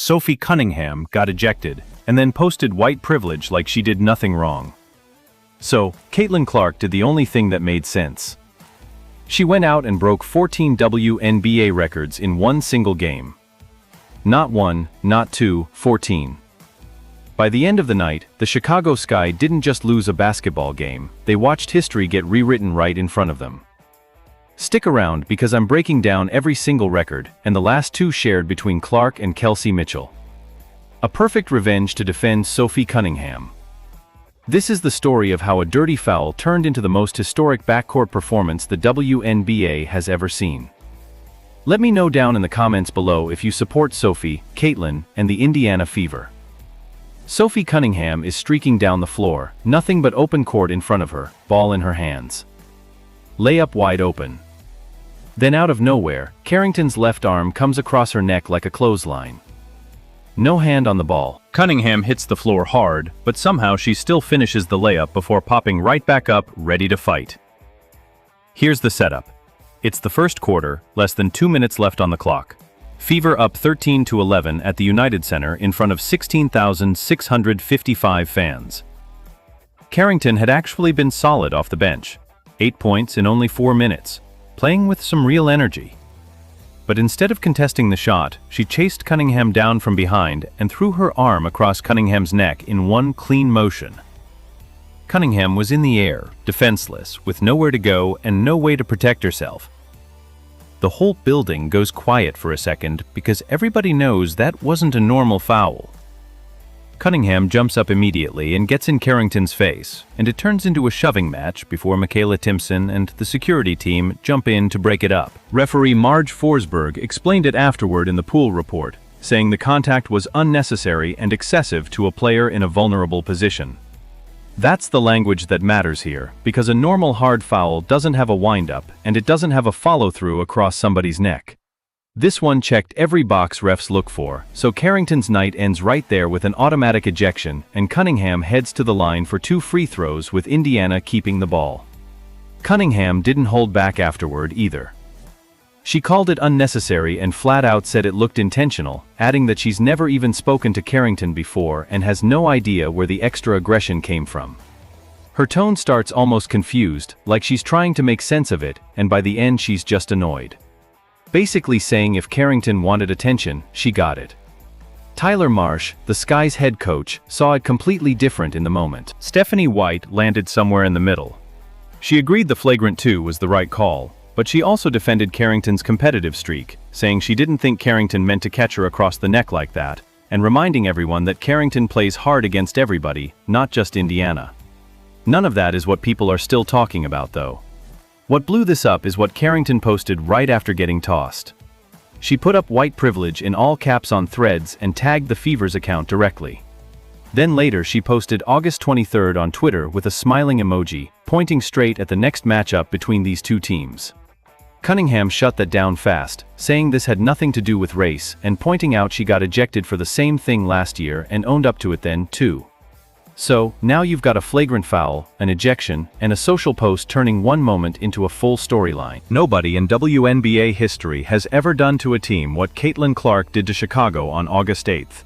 Sophie Cunningham got ejected and then posted white privilege like she did nothing wrong. So, Caitlin Clark did the only thing that made sense. She went out and broke 14 WNBA records in one single game. Not one, not two, 14. By the end of the night, the Chicago Sky didn't just lose a basketball game, they watched history get rewritten right in front of them. Stick around because I'm breaking down every single record, and the last two shared between Clark and Kelsey Mitchell. A perfect revenge to defend Sophie Cunningham. This is the story of how a dirty foul turned into the most historic backcourt performance the WNBA has ever seen. Let me know down in the comments below if you support Sophie, Caitlin, and the Indiana Fever. Sophie Cunningham is streaking down the floor, nothing but open court in front of her, ball in her hands. Layup wide open. Then out of nowhere, Carrington's left arm comes across her neck like a clothesline. No hand on the ball. Cunningham hits the floor hard, but somehow she still finishes the layup before popping right back up, ready to fight. Here's the setup. It's the first quarter, less than 2 minutes left on the clock. Fever up 13-11 at the United Center in front of 16,655 fans. Carrington had actually been solid off the bench. 8 points in only 4 minutes, playing with some real energy. But instead of contesting the shot, she chased Cunningham down from behind and threw her arm across Cunningham's neck in one clean motion. Cunningham was in the air, defenseless, with nowhere to go and no way to protect herself. The whole building goes quiet for a second because everybody knows that wasn't a normal foul. Cunningham jumps up immediately and gets in Carrington's face, and it turns into a shoving match before Michaela Timpson and the security team jump in to break it up. Referee Marge Forsberg explained it afterward in the pool report, saying the contact was unnecessary and excessive to a player in a vulnerable position. That's the language that matters here, because a normal hard foul doesn't have a wind-up, and it doesn't have a follow-through across somebody's neck. This one checked every box refs look for, so Carrington's night ends right there with an automatic ejection, and Cunningham heads to the line for 2 free throws with Indiana keeping the ball. Cunningham didn't hold back afterward either. She called it unnecessary and flat out said it looked intentional, adding that she's never even spoken to Carrington before and has no idea where the extra aggression came from. Her tone starts almost confused, like she's trying to make sense of it, and by the end she's just annoyed. Basically saying if Carrington wanted attention, she got it. Tyler Marsh, the Sky's head coach, saw it completely different in the moment. Stephanie White landed somewhere in the middle. She agreed the flagrant 2 was the right call, but she also defended Carrington's competitive streak, saying she didn't think Carrington meant to catch her across the neck like that, and reminding everyone that Carrington plays hard against everybody, not just Indiana. None of that is what people are still talking about though. What blew this up is what Carrington posted right after getting tossed. She put up white privilege in all caps on Threads and tagged the Fever's account directly. Then later she posted August 23rd on Twitter with a smiling emoji, pointing straight at the next matchup between these two teams. Cunningham shut that down fast, saying this had nothing to do with race and pointing out she got ejected for the same thing last year and owned up to it then, too. So, now you've got a flagrant foul, an ejection, and a social post turning one moment into a full storyline. Nobody in WNBA history has ever done to a team what Caitlin Clark did to Chicago on August 8th.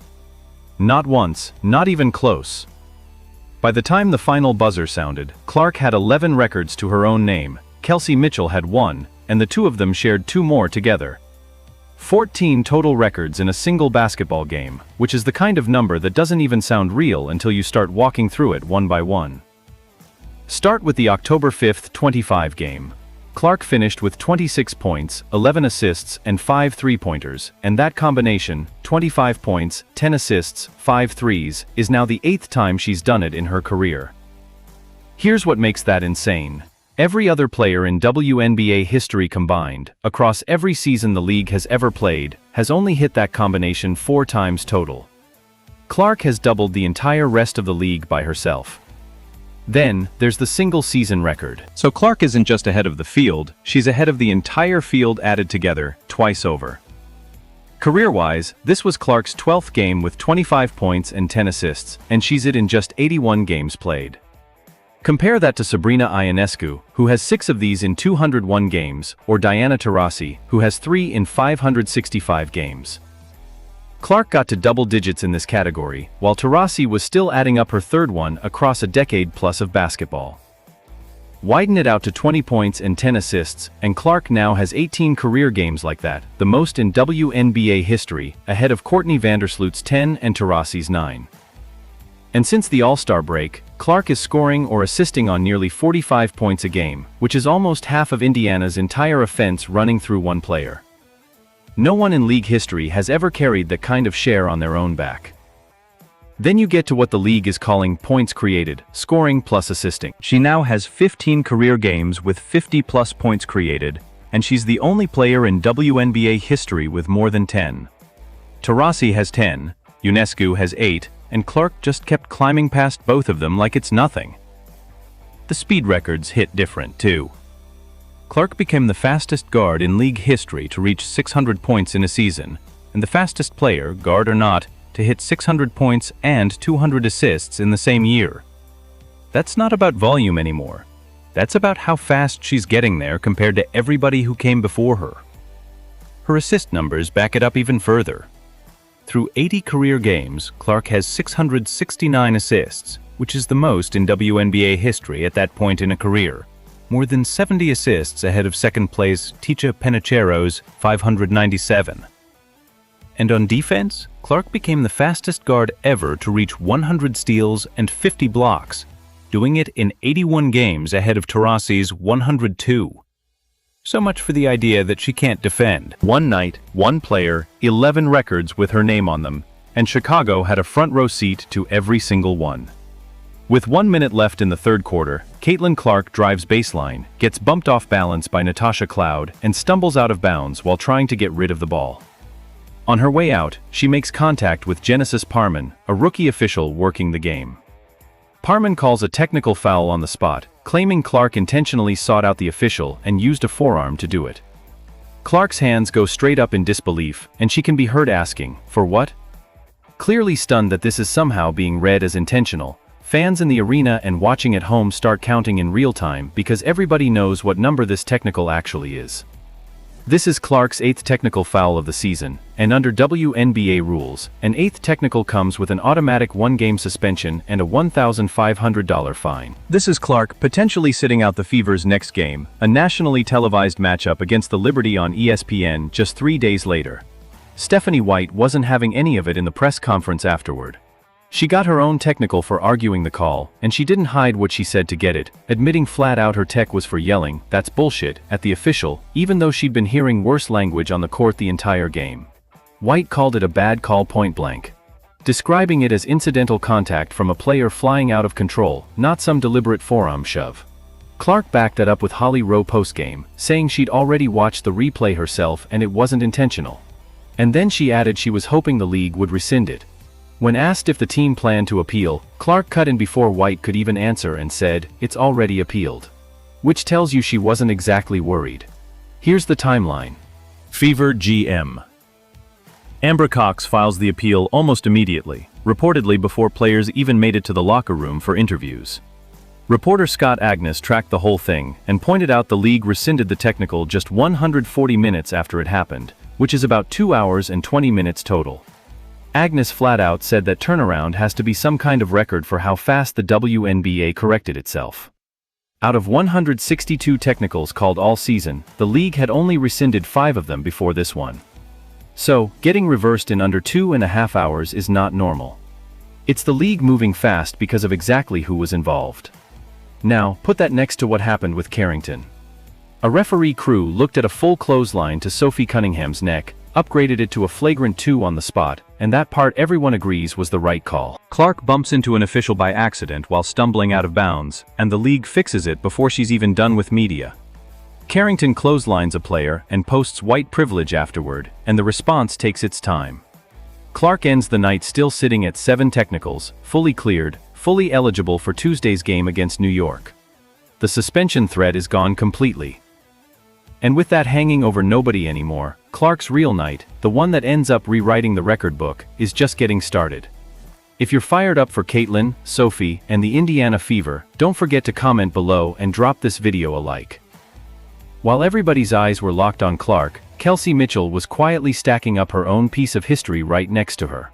Not once, not even close. By the time the final buzzer sounded, Clark had 11 records to her own name, Kelsey Mitchell had 1, and the two of them shared 2 more together. 14 total records in a single basketball game, which is the kind of number that doesn't even sound real until you start walking through it one by one. Start with the October 5th 25 game. Clark finished with 26 points, 11 assists, and 5 three-pointers, and that combination, 25 points, 10 assists, 5 threes, is now the 8th time she's done it in her career. Here's what makes that insane. Every other player in WNBA history combined, across every season the league has ever played, has only hit that combination 4 times total. Clark has doubled the entire rest of the league by herself. Then, there's the single-season record. So Clark isn't just ahead of the field, she's ahead of the entire field added together, twice over. Career-wise, this was Clark's 12th game with 25 points and 10 assists, and she's it in just 81 games played. Compare that to Sabrina Ionescu, who has 6 of these in 201 games, or Diana Taurasi, who has 3 in 565 games. Clark got to double digits in this category, while Taurasi was still adding up her third one across a decade plus of basketball. Widen it out to 20 points and 10 assists, and Clark now has 18 career games like that, the most in WNBA history, ahead of Courtney Vandersloot's 10 and Taurasi's 9. And since the All-Star break, Clark is scoring or assisting on nearly 45 points a game, which is almost half of Indiana's entire offense running through one player. No one in league history has ever carried that kind of share on their own back. Then you get to what the league is calling points created, scoring plus assisting. She now has 15 career games with 50-plus points created, and she's the only player in WNBA history with more than 10. Taurasi has 10, Ionescu has 8, and Clark just kept climbing past both of them like it's nothing. The speed records hit different, too. Clark became the fastest guard in league history to reach 600 points in a season, and the fastest player, guard or not, to hit 600 points and 200 assists in the same year. That's not about volume anymore. That's about how fast she's getting there compared to everybody who came before her. Her assist numbers back it up even further. Through 80 career games, Clark has 669 assists, which is the most in WNBA history at that point in a career. More than 70 assists ahead of second-place Ticha Penicheiro's 597. And on defense, Clark became the fastest guard ever to reach 100 steals and 50 blocks, doing it in 81 games ahead of Taurasi's 102. So much for the idea that she can't defend. One night, one player, 11 records with her name on them, and Chicago had a front-row seat to every single one. With 1 minute left in the third quarter, Caitlin Clark drives baseline, gets bumped off balance by Natasha Cloud, and stumbles out of bounds while trying to get rid of the ball. On her way out, she makes contact with Genesis Parman, a rookie official working the game. Parman calls a technical foul on the spot, claiming Clark intentionally sought out the official and used a forearm to do it. Clark's hands go straight up in disbelief, and she can be heard asking, "For what?" Clearly stunned that this is somehow being read as intentional, fans in the arena and watching at home start counting in real time because everybody knows what number this technical actually is. This is Clark's 8th technical foul of the season, and under WNBA rules, an 8th technical comes with an automatic 1-game suspension and a $1,500 fine. This is Clark potentially sitting out the Fever's next game, a nationally televised matchup against the Liberty on ESPN just 3 days later. Stephanie White wasn't having any of it in the press conference afterward. She got her own technical for arguing the call, and she didn't hide what she said to get it, admitting flat out her tech was for yelling, "That's bullshit," at the official, even though she'd been hearing worse language on the court the entire game. White called it a bad call point blank, describing it as incidental contact from a player flying out of control, not some deliberate forearm shove. Clark backed that up with Holly Rowe postgame, saying she'd already watched the replay herself and it wasn't intentional. And then she added she was hoping the league would rescind it. When asked if the team planned to appeal, Clark cut in before White could even answer and said, "It's already appealed." Which tells you she wasn't exactly worried. Here's the timeline. Fever GM. Amber Cox files the appeal almost immediately, reportedly before players even made it to the locker room for interviews. Reporter Scott Agnes tracked the whole thing and pointed out the league rescinded the technical just 140 minutes after it happened, which is about 2 hours and 20 minutes total. Agnes flat out said that turnaround has to be some kind of record for how fast the WNBA corrected itself. Out of 162 technicals called all season, the league had only rescinded 5 of them before this one. So, getting reversed in under 2.5 hours is not normal. It's the league moving fast because of exactly who was involved. Now, put that next to what happened with Carrington. A referee crew looked at a full clothesline to Sophie Cunningham's neck, upgraded it to a flagrant 2 on the spot, and that part everyone agrees was the right call. Clark bumps into an official by accident while stumbling out of bounds, and the league fixes it before she's even done with media. Carrington clotheslines a player and posts white privilege afterward, and the response takes its time. Clark ends the night still sitting at 7 technicals, fully cleared, fully eligible for Tuesday's game against New York. The suspension threat is gone completely. And with that hanging over nobody anymore, Clark's real night, the one that ends up rewriting the record book, is just getting started. If you're fired up for Caitlin, Sophie, and the Indiana Fever, don't forget to comment below and drop this video a like. While everybody's eyes were locked on Clark, Kelsey Mitchell was quietly stacking up her own piece of history right next to her.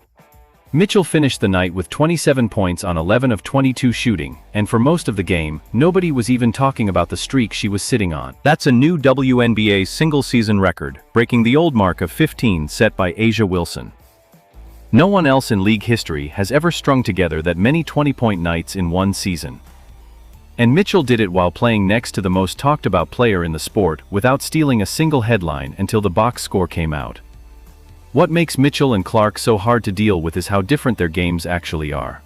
Mitchell finished the night with 27 points on 11 of 22 shooting, and for most of the game, nobody was even talking about the streak she was sitting on. That's a new WNBA single-season record, breaking the old mark of 15 set by A'ja Wilson. No one else in league history has ever strung together that many 20-point nights in one season. And Mitchell did it while playing next to the most talked-about player in the sport without stealing a single headline until the box score came out. What makes Mitchell and Clark so hard to deal with is how different their games actually are.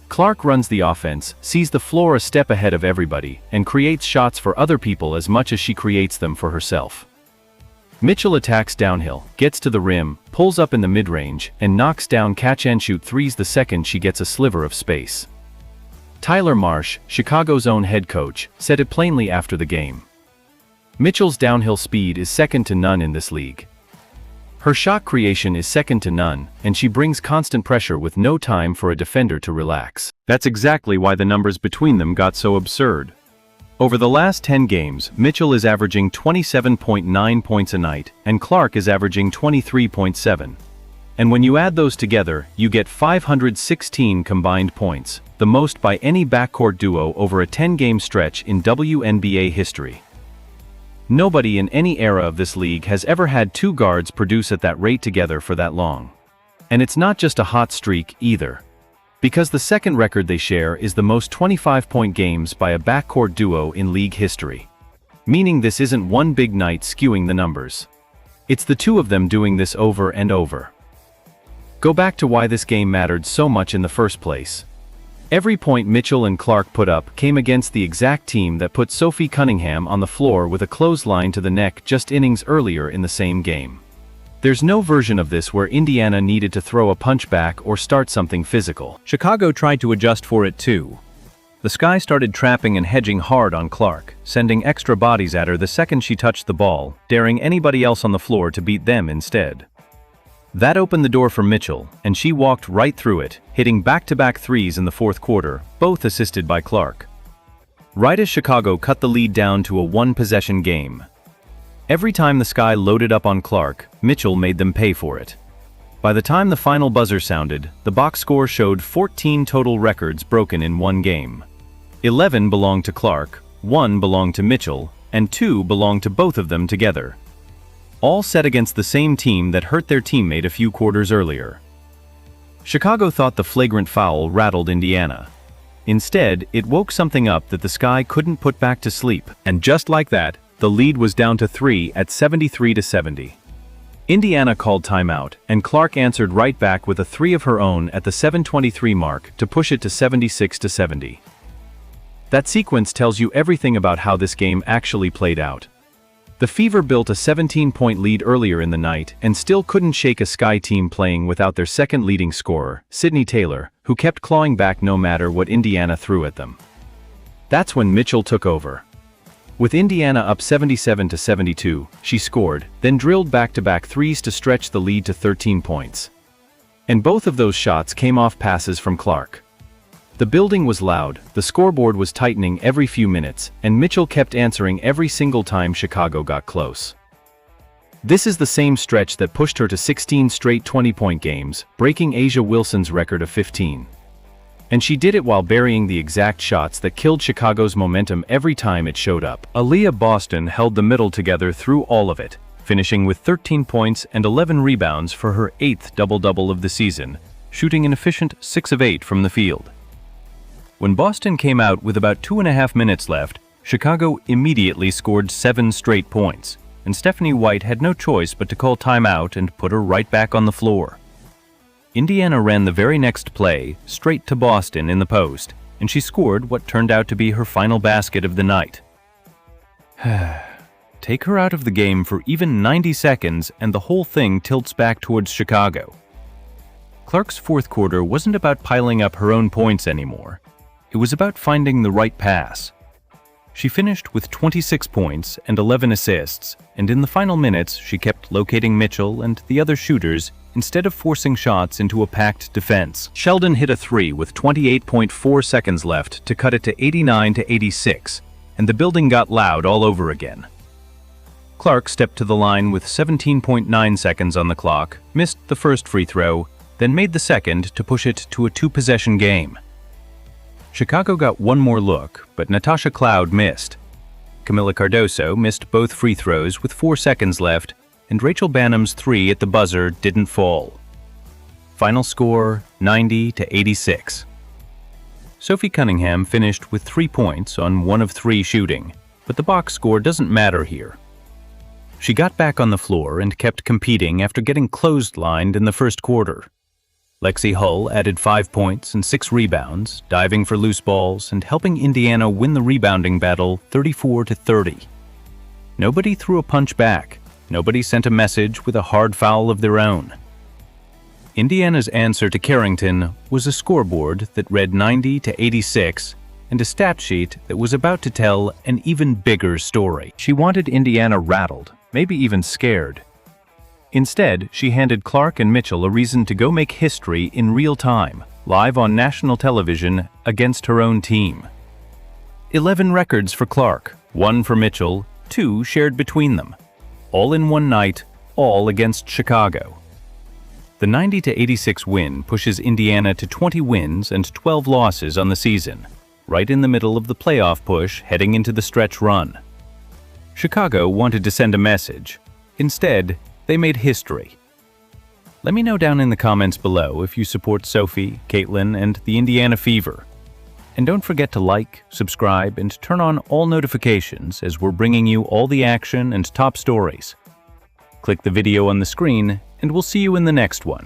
Clark runs the offense, sees the floor a step ahead of everybody, and creates shots for other people as much as she creates them for herself. Mitchell attacks downhill, gets to the rim, pulls up in the mid-range, and knocks down catch-and-shoot threes the second she gets a sliver of space. Tyler Marsh, Chicago's own head coach, said it plainly after the game. Mitchell's downhill speed is second to none in this league. Her shot creation is second to none, and she brings constant pressure with no time for a defender to relax. That's exactly why the numbers between them got so absurd. Over the last 10 games, Mitchell is averaging 27.9 points a night, and Clark is averaging 23.7. And when you add those together, you get 516 combined points, the most by any backcourt duo over a 10-game stretch in WNBA history. Nobody in any era of this league has ever had two guards produce at that rate together for that long. And it's not just a hot streak, either. Because the second record they share is the most 25-point games by a backcourt duo in league history. Meaning this isn't one big night skewing the numbers. It's the two of them doing this over and over. Go back to why this game mattered so much in the first place. Every point Mitchell and Clark put up came against the exact team that put Sophie Cunningham on the floor with a clothesline to the neck just innings earlier in the same game. There's no version of this where Indiana needed to throw a punch back or start something physical. Chicago tried to adjust for it too. The Sky started trapping and hedging hard on Clark, sending extra bodies at her the second she touched the ball, daring anybody else on the floor to beat them instead. That opened the door for Mitchell, and she walked right through it, hitting back-to-back threes in the fourth quarter, both assisted by Clark. Right as Chicago cut the lead down to a one-possession game. Every time the Sky loaded up on Clark, Mitchell made them pay for it. By the time the final buzzer sounded, the box score showed 14 total records broken in one game. 11 belonged to Clark, 1 belonged to Mitchell, and 2 belonged to both of them together. All set against the same team that hurt their teammate a few quarters earlier. Chicago thought the flagrant foul rattled Indiana. Instead, it woke something up that the Sky couldn't put back to sleep, and just like that, the lead was down to 3 at 73-70. Indiana called timeout, and Clark answered right back with a 3 of her own at the 7:23 mark to push it to 76-70. That sequence tells you everything about how this game actually played out. The Fever built a 17-point lead earlier in the night and still couldn't shake a Sky team playing without their second leading scorer, Sydney Taylor, who kept clawing back no matter what Indiana threw at them. That's when Mitchell took over. With Indiana up 77-72, she scored, then drilled back-to-back threes to stretch the lead to 13 points. And both of those shots came off passes from Clark. The building was loud, the scoreboard was tightening every few minutes, and Mitchell kept answering every single time Chicago got close. This is the same stretch that pushed her to 16 straight 20-point games, breaking A'ja Wilson's record of 15. And she did it while burying the exact shots that killed Chicago's momentum every time it showed up. Aaliyah Boston held the middle together through all of it, finishing with 13 points and 11 rebounds for her 8th double-double of the season, shooting an efficient 6 of 8 from the field. When Boston came out with about 2.5 minutes left, Chicago immediately scored 7 straight points, and Stephanie White had no choice but to call timeout and put her right back on the floor. Indiana ran the very next play, straight to Boston in the post, and she scored what turned out to be her final basket of the night. Take her out of the game for even 90 seconds and the whole thing tilts back towards Chicago. Clark's fourth quarter wasn't about piling up her own points anymore. It was about finding the right pass. She finished with 26 points and 11 assists, and in the final minutes she kept locating Mitchell and the other shooters instead of forcing shots into a packed defense. Sheldon hit a 3 with 28.4 seconds left to cut it to 89-86, and the building got loud all over again. Clark stepped to the line with 17.9 seconds on the clock, missed the first free throw, then made the second to push it to a two-possession game. Chicago got one more look, but Natasha Cloud missed. Camila Cardoso missed both free throws with 4 seconds left, and Rachel Banham's three at the buzzer didn't fall. Final score, 90-86. Sophie Cunningham finished with 3 points on 1 of 3 shooting, but the box score doesn't matter here. She got back on the floor and kept competing after getting clotheslined in the first quarter. Lexi Hull added 5 points and 6 rebounds, diving for loose balls and helping Indiana win the rebounding battle 34-30. Nobody threw a punch back. Nobody sent a message with a hard foul of their own. Indiana's answer to Carrington was a scoreboard that read 90-86 and a stat sheet that was about to tell an even bigger story. She wanted Indiana rattled, maybe even scared. Instead, she handed Clark and Mitchell a reason to go make history in real time, live on national television against her own team. 11 records for Clark, 1 for Mitchell, 2 shared between them. All in one night, all against Chicago. The 90-86 win pushes Indiana to 20 wins and 12 losses on the season, right in the middle of the playoff push heading into the stretch run. Chicago wanted to send a message. Instead, they made history. Let me know down in the comments below if you support Sophie, Caitlin, and the Indiana Fever. And don't forget to like, subscribe, and turn on all notifications as we're bringing you all the action and top stories. Click the video on the screen, and we'll see you in the next one.